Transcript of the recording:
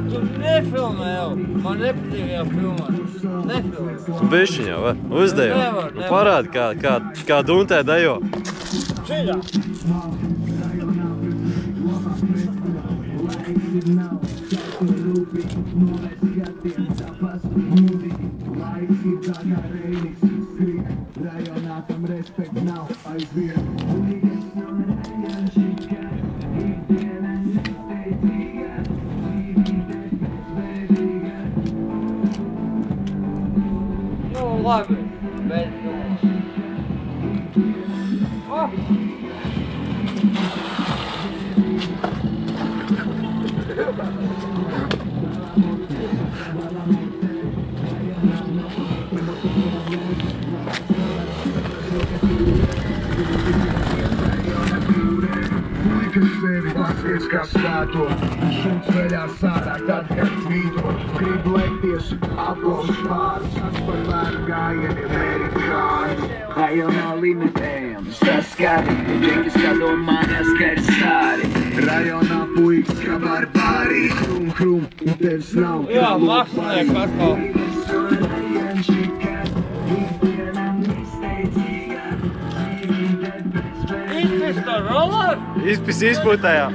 Tu nefilmē jau. Man nepatīk jau filmēt. Nefilmē. Bišķiņ jau, vai? Uzdejo. Parādi, kā Duntē dejo. Čiļā. Labi, bet sevi paskaties, kā svēto. Šuns veļās ārā, tad, kad tvīto. Grib lekties, aplausus pārus, par vēru gājieni, amerikāni. Rajonā limitējam, saskari, džekis, kā domājās, ka ir stāri. Rajonā puikas, kā barbāri, hrum, un tevis nav. jā, mākslinieks atkal. Izpis to roller? Izputējā.